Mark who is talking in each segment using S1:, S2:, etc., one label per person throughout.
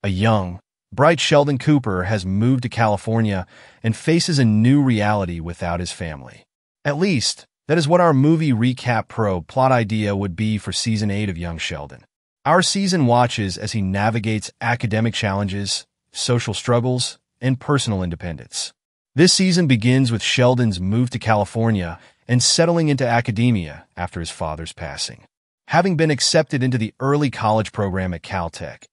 S1: A young, bright Sheldon Cooper has moved to California and faces a new reality without his family. At least, that is what our movie recap plot idea would be for Season 8 of Young Sheldon. Our season watches as he navigates academic challenges, social struggles, and personal independence. This season begins with Sheldon's move to California and settling into academia after his father's passing. Having been accepted into the early college program at Caltech,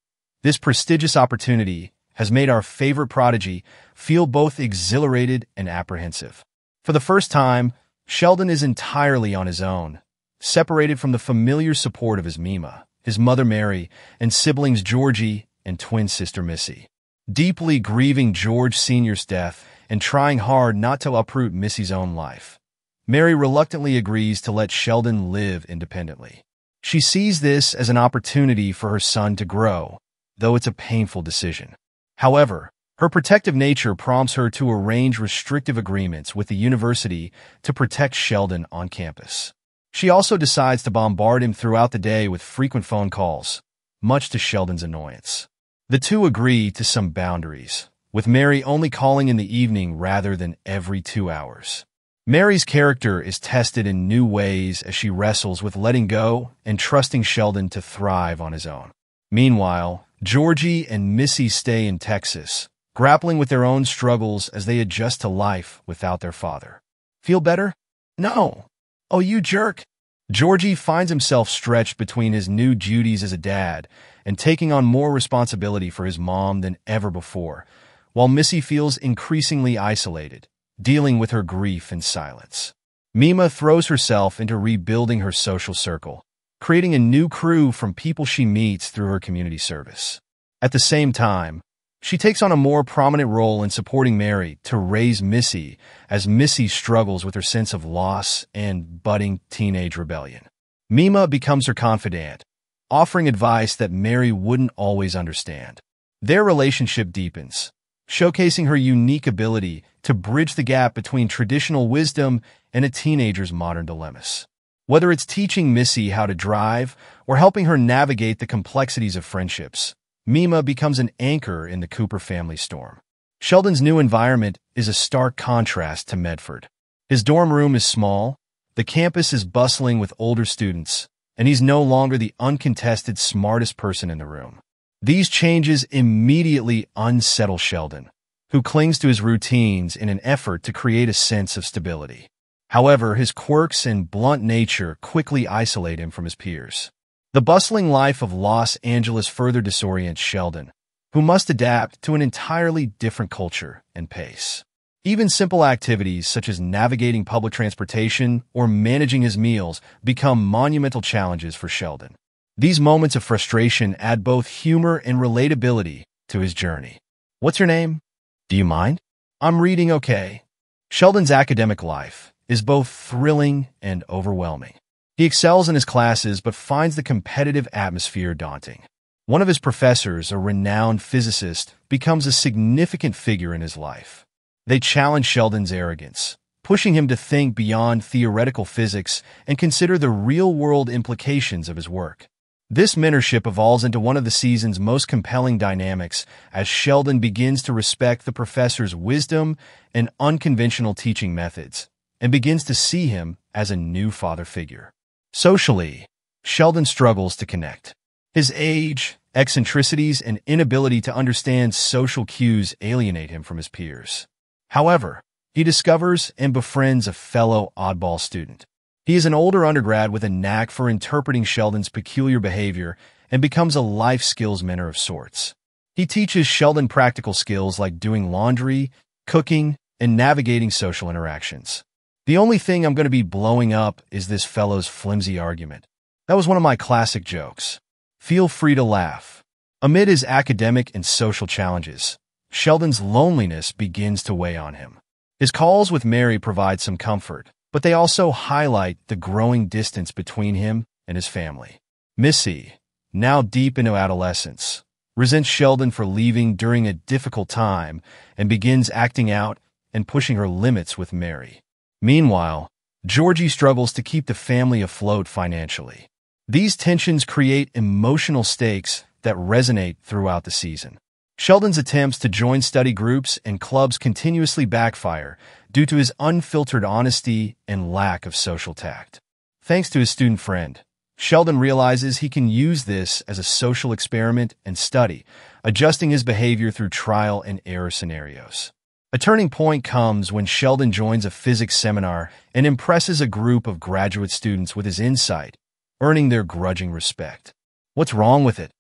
S1: this prestigious opportunity has made our favorite prodigy feel both exhilarated and apprehensive. For the first time, Sheldon is entirely on his own, separated from the familiar support of his Mima, his mother Mary, and siblings Georgie and twin sister Missy. Deeply grieving George Sr.'s death and trying hard not to uproot Missy's own life, Mary reluctantly agrees to let Sheldon live independently. She sees this as an opportunity for her son to grow, though it's a painful decision. However, her protective nature prompts her to arrange restrictive agreements with the university to protect Sheldon on campus. She also decides to bombard him throughout the day with frequent phone calls, much to Sheldon's annoyance. The two agree to some boundaries, with Mary only calling in the evening rather than every 2 hours. Mary's character is tested in new ways as she wrestles with letting go and trusting Sheldon to thrive on his own. Meanwhile, Georgie and Missy stay in Texas, grappling with their own struggles as they adjust to life without their father. Feel better? No. Oh, you jerk. Georgie finds himself stretched between his new duties as a dad and taking on more responsibility for his mom than ever before, while Missy feels increasingly isolated, dealing with her grief in silence. Mima throws herself into rebuilding her social circle, creating a new crew from people she meets through her community service. At the same time, she takes on a more prominent role in supporting Mary to raise Missy as Missy struggles with her sense of loss and budding teenage rebellion. Mima becomes her confidant, offering advice that Mary wouldn't always understand. Their relationship deepens, showcasing her unique ability to bridge the gap between traditional wisdom and a teenager's modern dilemmas. Whether it's teaching Missy how to drive or helping her navigate the complexities of friendships, Mima becomes an anchor in the Cooper family storm. Sheldon's new environment is a stark contrast to Medford. His dorm room is small, the campus is bustling with older students, and he's no longer the uncontested smartest person in the room. These changes immediately unsettle Sheldon, who clings to his routines in an effort to create a sense of stability. However, his quirks and blunt nature quickly isolate him from his peers. The bustling life of Los Angeles further disorients Sheldon, who must adapt to an entirely different culture and pace. Even simple activities such as navigating public transportation or managing his meals become monumental challenges for Sheldon. These moments of frustration add both humor and relatability to his journey. What's your name? Do you mind? I'm reading okay. Sheldon's academic life is both thrilling and overwhelming. He excels in his classes but finds the competitive atmosphere daunting. One of his professors, a renowned physicist, becomes a significant figure in his life. They challenge Sheldon's arrogance, pushing him to think beyond theoretical physics and consider the real-world implications of his work. This mentorship evolves into one of the season's most compelling dynamics as Sheldon begins to respect the professor's wisdom and unconventional teaching methods, and begins to see him as a new father figure. Socially, Sheldon struggles to connect. His age, eccentricities, and inability to understand social cues alienate him from his peers. However, he discovers and befriends a fellow oddball student. He is an older undergrad with a knack for interpreting Sheldon's peculiar behavior and becomes a life skills mentor of sorts. He teaches Sheldon practical skills like doing laundry, cooking, and navigating social interactions. The only thing I'm going to be blowing up is this fellow's flimsy argument. That was one of my classic jokes. Feel free to laugh. Amid his academic and social challenges, Sheldon's loneliness begins to weigh on him. His calls with Mary provide some comfort, but they also highlight the growing distance between him and his family. Missy, now deep into adolescence, resents Sheldon for leaving during a difficult time and begins acting out and pushing her limits with Mary. Meanwhile, Georgie struggles to keep the family afloat financially. These tensions create emotional stakes that resonate throughout the season. Sheldon's attempts to join study groups and clubs continuously backfire due to his unfiltered honesty and lack of social tact. Thanks to his student friend, Sheldon realizes he can use this as a social experiment and study, adjusting his behavior through trial and error scenarios. A turning point comes when Sheldon joins a physics seminar and impresses a group of graduate students with his insight, earning their grudging respect. What's wrong with it?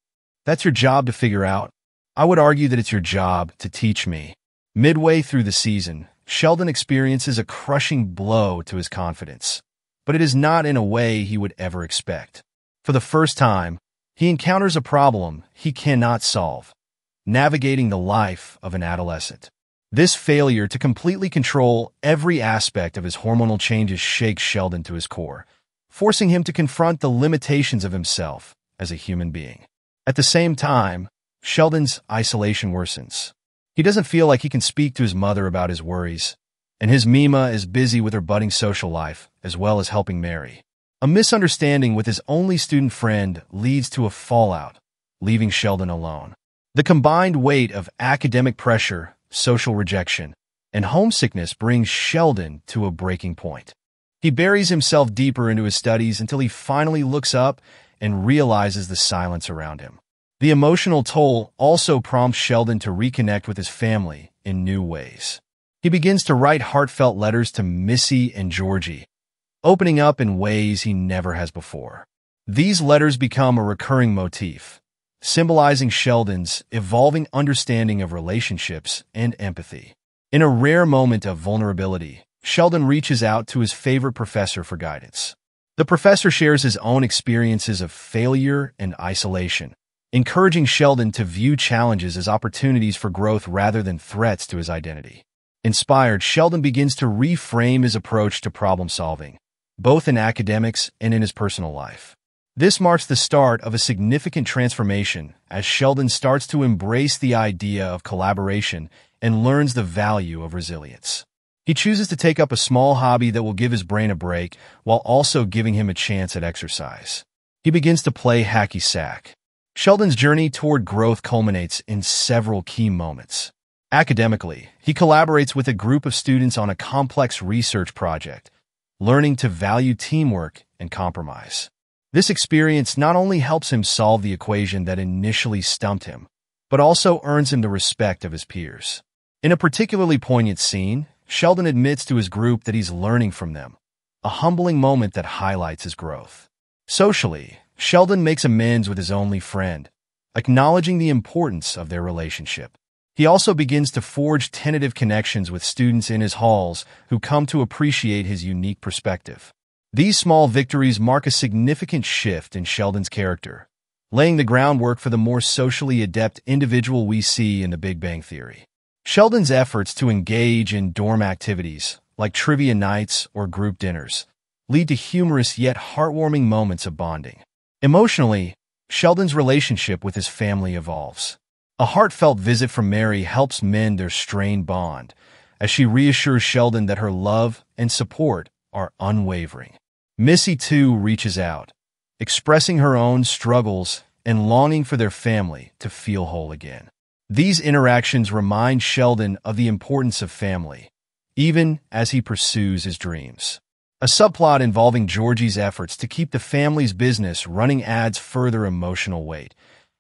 S1: That's your job to figure out. I would argue that it's your job to teach me. Midway through the season, Sheldon experiences a crushing blow to his confidence, but it is not in a way he would ever expect. For the first time, he encounters a problem he cannot solve, navigating the life of an adolescent. This failure to completely control every aspect of his hormonal changes shakes Sheldon to his core, forcing him to confront the limitations of himself as a human being. At the same time, Sheldon's isolation worsens. He doesn't feel like he can speak to his mother about his worries, and his Mima is busy with her budding social life, as well as helping Mary. A misunderstanding with his only student friend leads to a fallout, leaving Sheldon alone. The combined weight of academic pressure, social rejection, and homesickness brings Sheldon to a breaking point. He buries himself deeper into his studies until he finally looks up and realizes the silence around him. The emotional toll also prompts Sheldon to reconnect with his family in new ways. He begins to write heartfelt letters to Missy and Georgie, opening up in ways he never has before. These letters become a recurring motif, symbolizing Sheldon's evolving understanding of relationships and empathy. In a rare moment of vulnerability, Sheldon reaches out to his favorite professor for guidance. The professor shares his own experiences of failure and isolation, encouraging Sheldon to view challenges as opportunities for growth rather than threats to his identity. Inspired, Sheldon begins to reframe his approach to problem-solving, both in academics and in his personal life. This marks the start of a significant transformation as Sheldon starts to embrace the idea of collaboration and learns the value of resilience. He chooses to take up a small hobby that will give his brain a break while also giving him a chance at exercise. He begins to play hacky sack. Sheldon's journey toward growth culminates in several key moments. Academically, he collaborates with a group of students on a complex research project, learning to value teamwork and compromise. This experience not only helps him solve the equation that initially stumped him, but also earns him the respect of his peers. In a particularly poignant scene, Sheldon admits to his group that he's learning from them, a humbling moment that highlights his growth. Socially, Sheldon makes amends with his only friend, acknowledging the importance of their relationship. He also begins to forge tentative connections with students in his halls who come to appreciate his unique perspective. These small victories mark a significant shift in Sheldon's character, laying the groundwork for the more socially adept individual we see in The Big Bang Theory. Sheldon's efforts to engage in dorm activities, like trivia nights or group dinners, lead to humorous yet heartwarming moments of bonding. Emotionally, Sheldon's relationship with his family evolves. A heartfelt visit from Mary helps mend their strained bond, as she reassures Sheldon that her love and support are unwavering. Missy, too, reaches out, expressing her own struggles and longing for their family to feel whole again. These interactions remind Sheldon of the importance of family, even as he pursues his dreams. A subplot involving Georgie's efforts to keep the family's business running adds further emotional weight,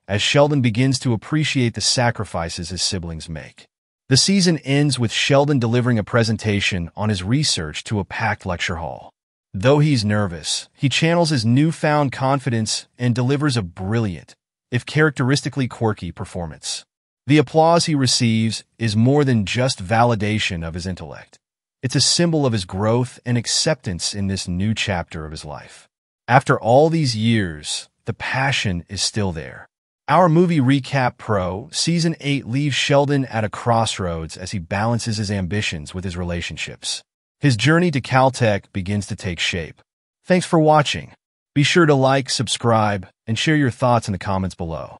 S1: as Sheldon begins to appreciate the sacrifices his siblings make. The season ends with Sheldon delivering a presentation on his research to a packed lecture hall. Though he's nervous, he channels his newfound confidence and delivers a brilliant, if characteristically quirky, performance. The applause he receives is more than just validation of his intellect. It's a symbol of his growth and acceptance in this new chapter of his life. After all these years, the passion is still there. Our Movie Recap Pro Season 8 leaves Sheldon at a crossroads as he balances his ambitions with his relationships. His journey to Caltech begins to take shape. Thanks for watching. Be sure to like, subscribe, and share your thoughts in the comments below.